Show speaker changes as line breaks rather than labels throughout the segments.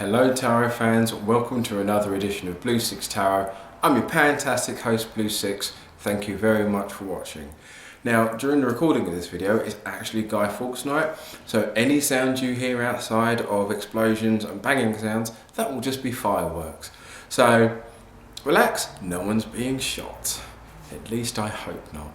Hello Tarot fans, welcome to another edition of Blue Sicx Tarot. I'm your fantastic host Blue Sicx. Thank you very much for watching. Now, during the recording of this video, it's actually Guy Fawkes night, so any sounds you hear outside of explosions and banging sounds, that will just be fireworks. So, relax, no one's being shot. At least I hope not.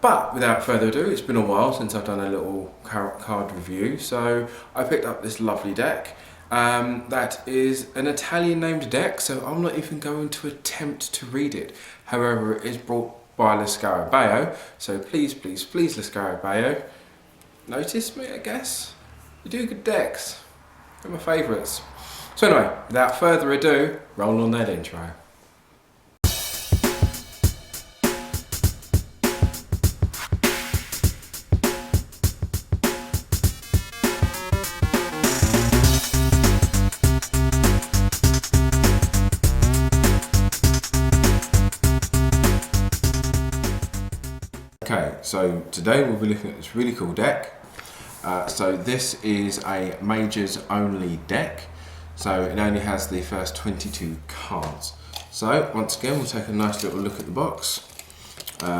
But without further ado, it's been a while since I've done a little card review, so I picked up this lovely deck. That is an Italian named deck, so I'm not even going to attempt to read it. However, it is brought by Reveiw, so please Reveiw, notice me, I guess. You do good decks. They're my favourites. So anyway, without further ado, roll on that intro. Okay, so today we'll be looking at this really cool deck. So this is a majors only deck, so it only has the first 22 cards. So once again, we'll take a nice little look at the box,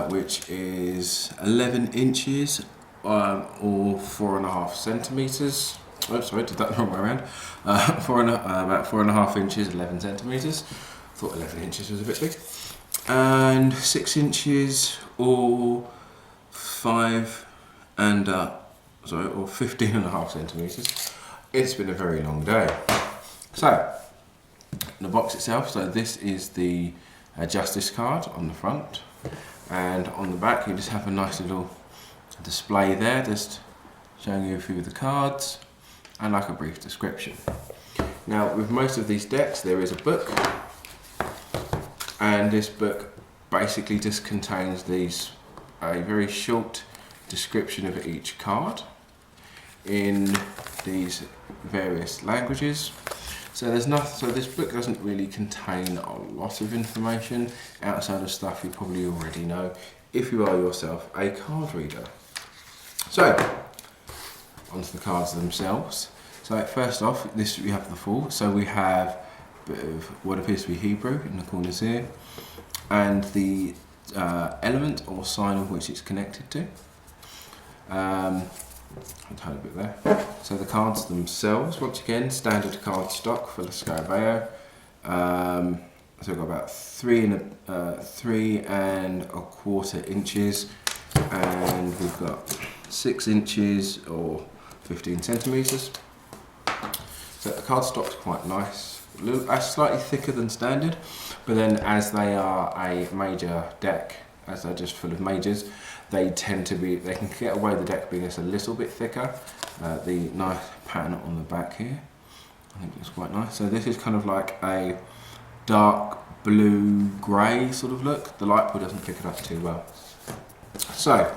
which is 11 inches or 4.5 centimeters. Oh, sorry, did that the wrong way around. About 4.5 inches, 11 centimeters. Thought 11 inches was a bit big. And 6 inches or 15.5 centimeters. It's been a very long day. So, the box itself, so this is the Justice card on the front, and on the back you just have a nice little display there, just showing you a few of the cards and like a brief description. Now, with most of these decks there is a book, and this book basically just contains a very short description of each card in these various languages. So there's nothing. So this book doesn't really contain a lot of information outside of stuff you probably already know if you are yourself a card reader. So onto the cards themselves. So first off, this we have the full. So we have a bit of what appears to be Hebrew in the corners here, and the element or sign of which it's connected to. A tiny bit there. So the cards themselves, once again, standard card stock for Reveiw. So we've got about 3.25 inches, and we've got 6 inches or 15 centimeters. So the card stock's quite nice. Slightly thicker than standard, but then as they are a major deck, as they're just full of majors, they can get away with the deck being just a little bit thicker. The nice pattern on the back here, I think looks quite nice. So this is kind of like a dark blue grey sort of look. The light pool doesn't pick it up too well. So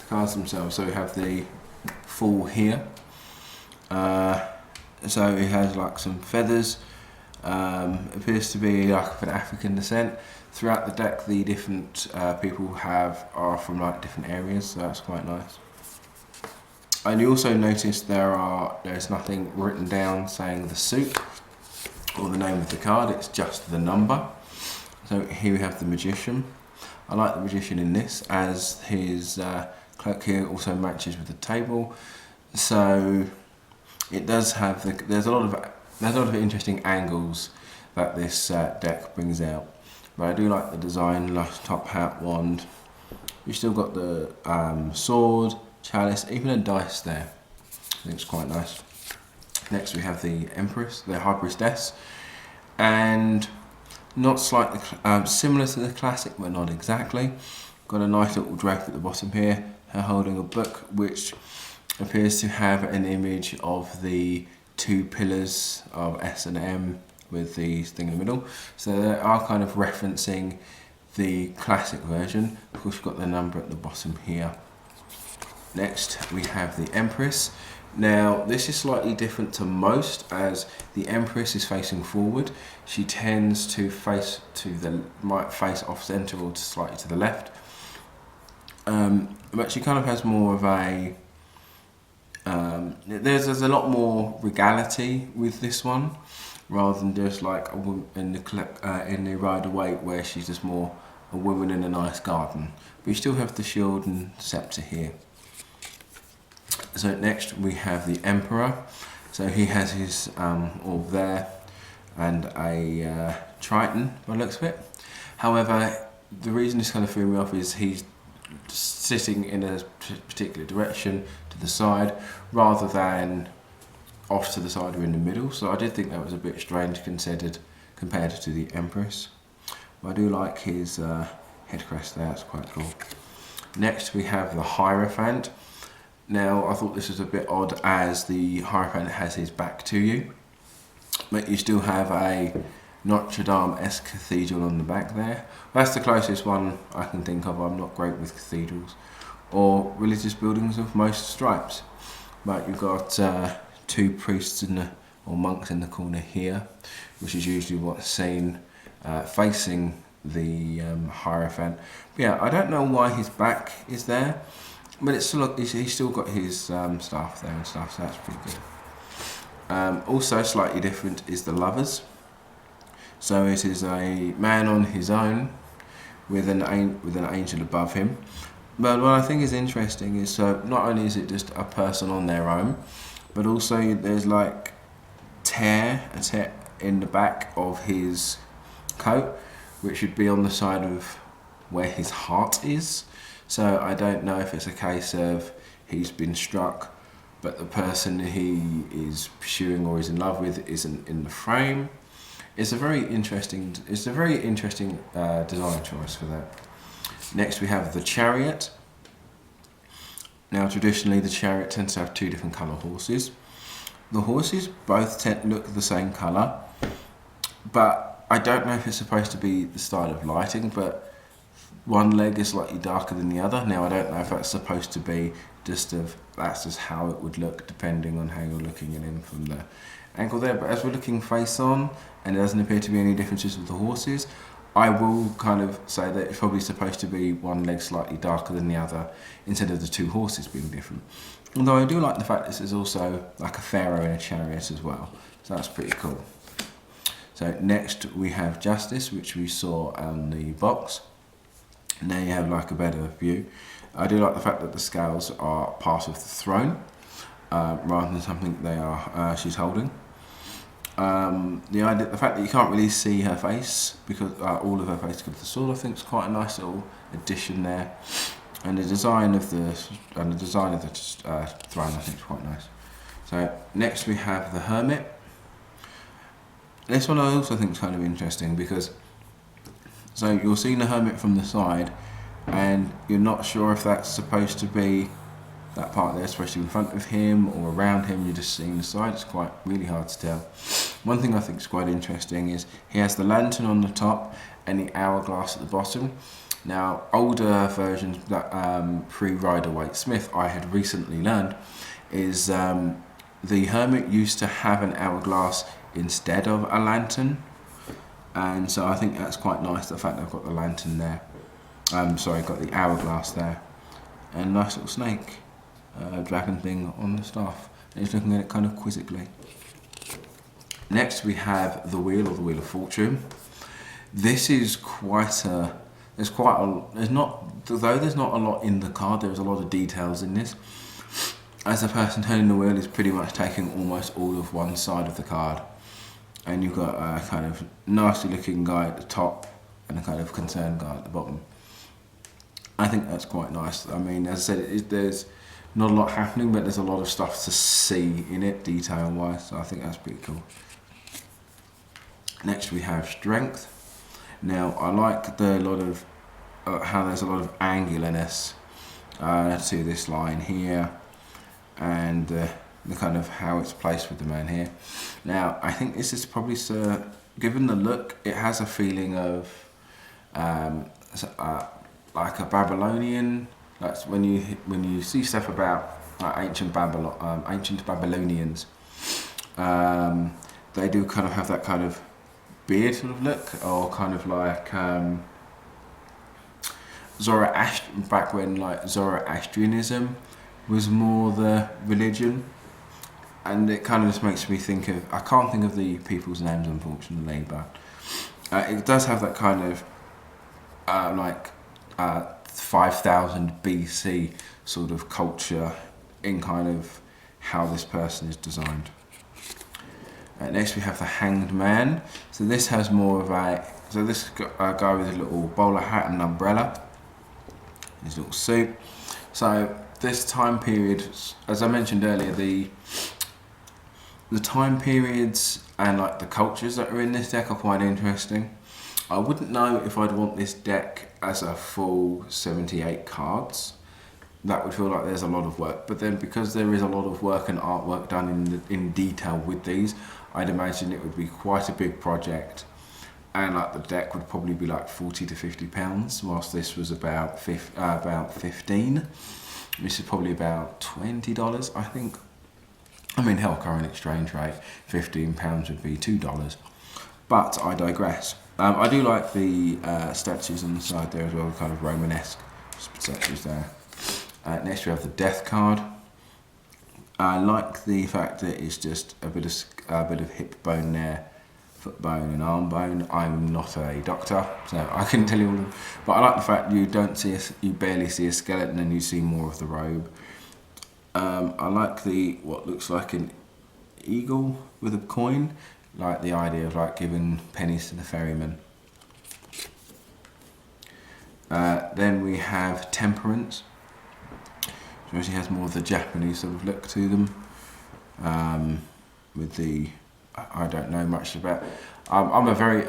the cards themselves, so we have the full here. So it has like some feathers, appears to be like of an African descent. Throughout the deck, the different people are from like different areas, so that's quite nice. And you also notice there's nothing written down saying the suit or the name of the card, it's just the number. So here we have the Magician. I like the Magician in this, as his cloak here also matches with the table. So it does have there's a lot of interesting angles that this deck brings out. But I do like the design, like top hat, wand. You've still got the sword, chalice, even a dice there. I think it's quite nice. Next we have the Empress, the High Priestess, and not slightly similar to the classic, but not exactly. Got a nice little drape at the bottom here. Her holding a book which appears to have an image of the two pillars of S and M with the thing in the middle. So they are kind of referencing the classic version. Of course, we've got the number at the bottom here. Next, we have the Empress. Now, this is slightly different to most, as the Empress is facing forward. She tends to might face off center or slightly to the left. But she kind of has more of a There's a lot more regality with this one, rather than just like a woman in the Reveiw, where she's just more a woman in a nice garden. But you still have the shield and scepter here. So next we have the Emperor. So he has his orb there and a Triton by the looks of it. However, the reason this kind of threw me off is he's sitting in a particular direction to the side rather than off to the side or in the middle. So I did think that was a bit strange compared to the Empress. But I do like his head crest there, it's quite cool. Next we have the Hierophant. Now I thought this was a bit odd as the Hierophant has his back to you, but you still have a Notre Dame-esque cathedral on the back there. That's the closest one I can think of. I'm not great with cathedrals or religious buildings of most stripes. But you've got two priests or monks in the corner here, which is usually what's seen facing the Hierophant. But yeah, I don't know why his back is there, but it's still, he's still got his staff there and stuff, so that's pretty good. Also slightly different is the Lovers. So it is a man on his own with an angel above him. But what I think is interesting is, so not only is it just a person on their own, but also there's like a tear in the back of his coat, which would be on the side of where his heart is. So I don't know if it's a case of he's been struck, but the person he is pursuing or is in love with isn't in the frame. It's a very interesting design choice for that. Next we have the Chariot. Now traditionally the Chariot tends to have two different colour horses. The horses both tend to look the same colour, but I don't know if it's supposed to be the style of lighting, but one leg is slightly darker than the other. Now I don't know if that's supposed to be that's just how it would look depending on how you're looking at him from the angle there. But as we're looking face on and there doesn't appear to be any differences with the horses, I will kind of say that it's probably supposed to be one leg slightly darker than the other instead of the two horses being different. Although I do like the fact this is also like a pharaoh in a chariot as well, so that's pretty cool. So next we have Justice, which we saw on the box. Now you have like a better view. I do like the fact that the scales are part of the throne rather than something she's holding. The fact that you can't really see her face because all of her face because of the sword, I think is quite a nice little addition there. And the design of the throne, I think is quite nice. So next we have the Hermit. This one I also think is kind of interesting because you're seeing the Hermit from the side and you're not sure if that's supposed to be that part there, especially in front of him or around him. You're just seeing the side. It's really hard to tell. One thing I think is quite interesting is he has the lantern on the top and the hourglass at the bottom. Now, older versions that pre-Rider-Waite-Smith I had recently learned is the Hermit used to have an hourglass instead of a lantern, and so I think that's quite nice, the fact they've got the lantern there. Got the hourglass there, and a nice little snake dragon thing on the staff. And he's looking at it kind of quizzically. Next we have the Wheel, or the Wheel of Fortune. This is though there's not a lot in the card, there's a lot of details in this. As the person turning the wheel is pretty much taking almost all of one side of the card. And you've got a kind of nasty looking guy at the top and a kind of concerned guy at the bottom. I think that's quite nice. I mean, as I said, there's not a lot happening, but there's a lot of stuff to see in it, detail-wise, so I think that's pretty cool. Next we have Strength. Now, I like how there's a lot of angularness to this line here, and the kind of how it's placed with the man here. Now, I think this is probably, given the look, it has a feeling of like a Babylonian. That's when you see stuff about ancient Babylonians. They do kind of have that kind of beard sort of look, or kind of like Zoroastrian, back when like Zoroastrianism was more the religion, and it kind of just makes me think of, I can't think of the people's names unfortunately, but it does have that kind of 5000 BC sort of culture in kind of how this person is designed. Next we have the Hanged Man. So this has more of this guy with a little bowler hat and an umbrella, his little suit. So this time period, as I mentioned earlier, the time periods and like the cultures that are in this deck are quite interesting. I wouldn't know if I'd want this deck as a full 78 cards. That would feel like there's a lot of work, but then because there is a lot of work and artwork done in detail with these, I'd imagine it would be quite a big project, and like the deck would probably be like 40 to 50 pounds, whilst this was about 15. This is probably about $20, I think. I mean, hell, current exchange rate, £15 would be $2. But I digress. I do like the statues on the side there as well, kind of Romanesque statues there. Next we have the Death card. I like the fact that it's just a bit of hip bone there, foot bone and arm bone. I'm not a doctor, so I couldn't tell you all of them. But I like the fact you barely see a skeleton and you see more of the robe. I like what looks like an eagle with a coin, like the idea of like giving pennies to the ferryman. Then we have Temperance, which actually has more of the Japanese sort of look to them. With the, I don't know much about. I'm a very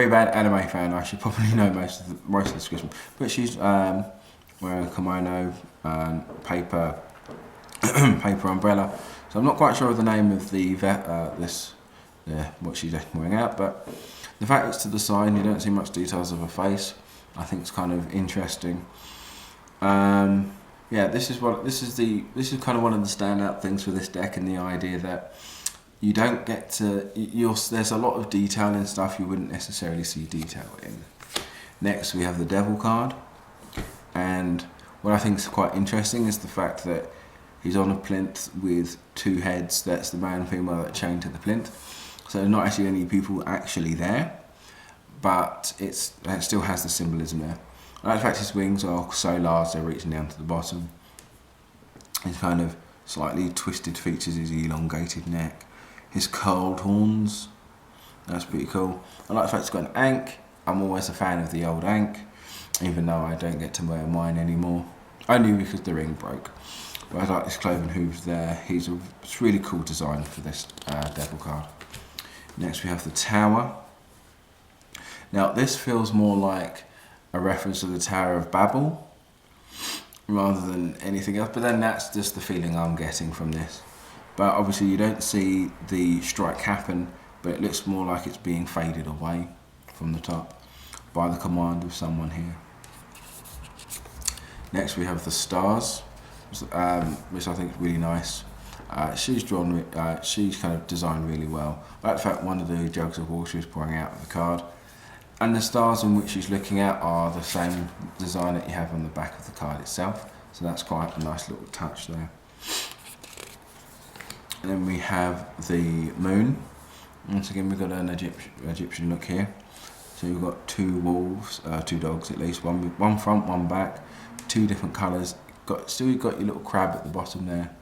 bad anime fan. I should probably know most of the description. But she's wearing a kimono, paper umbrella. So I'm not quite sure of the name of the what she's wearing out. But the fact it's to the side, you don't see much details of her face. I think it's kind of interesting. Yeah, this is kind of one of the standout things for this deck, and the idea that you don't get to, there's a lot of detail in stuff you wouldn't necessarily see detail in. Next we have the Devil card, and what I think is quite interesting is the fact that he's on a plinth with two heads. That's the man and female that are chained to the plinth. So not actually any people actually there, but it still has the symbolism there. I like the fact his wings are so large they're reaching down to the bottom. His kind of slightly twisted features, his elongated neck, his curled horns, that's pretty cool. I like the fact it's got an ankh. I'm always a fan of the old ankh, even though I don't get to wear mine anymore, only because the ring broke. But I like this cloven hooves there. It's really cool design for this Devil card. Next we have the Tower. Now this feels more like a reference to the Tower of Babel rather than anything else, but then that's just the feeling I'm getting from this. But obviously you don't see the strike happen, but it looks more like it's being faded away from the top by the command of someone here. Next we have the Stars, which I think is really nice. She's kind of designed really well. I like the fact one of the jugs of water is pouring out of the card. And the stars in which she's looking at are the same design that you have on the back of the card itself. So that's quite a nice little touch there. And then we have the Moon. Once again, we've got an Egyptian look here. So you've got two wolves, two dogs at least, one front, one back, two different colours. Still got your little crab at the bottom there,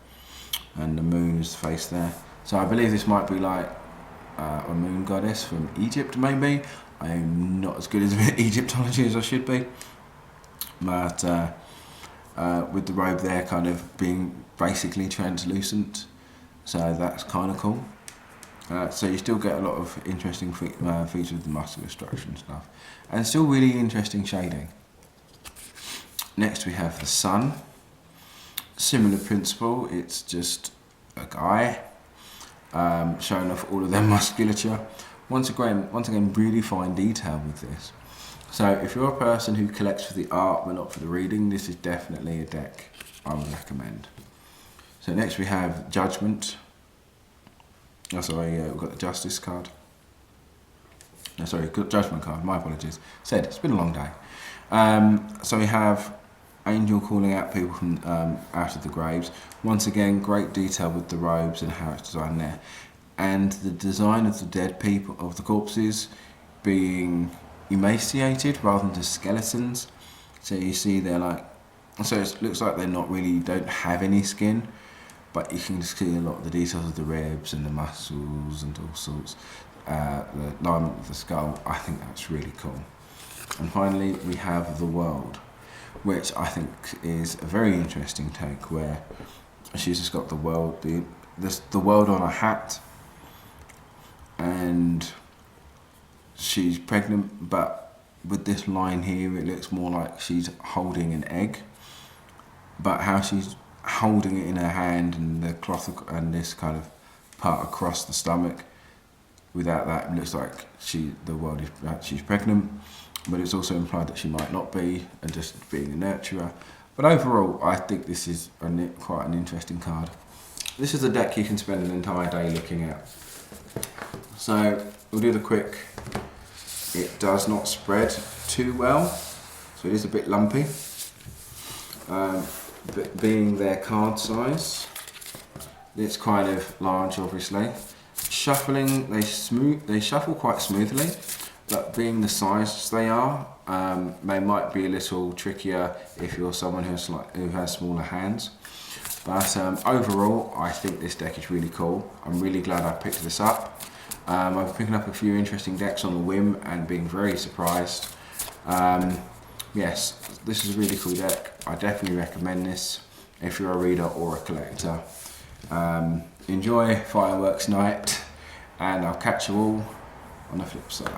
and the moon is the face there. So I believe this might be like a moon goddess from Egypt, maybe. I'm not as good at Egyptology as I should be, but with the robe there kind of being basically translucent, so that's kind of cool. So you still get a lot of interesting features of the muscular structure and stuff, and still really interesting shading. Next we have the Sun. Similar principle, it's just a guy showing off all of their musculature. Once again, really fine detail with this. So if you're a person who collects for the art but not for the reading, this is definitely a deck I would recommend. So next we have Judgment. We've got the Justice card. Judgment card, my apologies. It's been a long day. So we have angel calling out people from out of the graves. Once again, great detail with the robes and how it's designed there, and the design of the dead people, of the corpses, being emaciated rather than just skeletons. So you see they're like, so it looks like they're not really, don't have any skin, but you can see a lot of the details of the ribs and the muscles and all sorts. The alignment of the skull, I think that's really cool. And finally, we have the world, which I think is a very interesting take, where she's just got the world, the world on a hat, and she's pregnant, but with this line here, it looks more like she's holding an egg, but how she's holding it in her hand and the cloth and this kind of part across the stomach, without that, it looks like she's pregnant, but it's also implied that she might not be, and just being a nurturer. But overall, I think this is quite an interesting card. This is a deck you can spend an entire day looking at. So we'll do the quick. It does not spread too well, so it is a bit lumpy. But being their card size, it's kind of large, obviously. Shuffling, they shuffle quite smoothly, but being the size they are, they might be a little trickier if you're someone who has smaller hands. But overall, I think this deck is really cool. I'm really glad I picked this up. I'm picking up a few interesting decks on a whim and being very surprised. Yes, this is a really cool deck. I definitely recommend this if you're a reader or a collector. Enjoy fireworks night, and I'll catch you all on the flip side.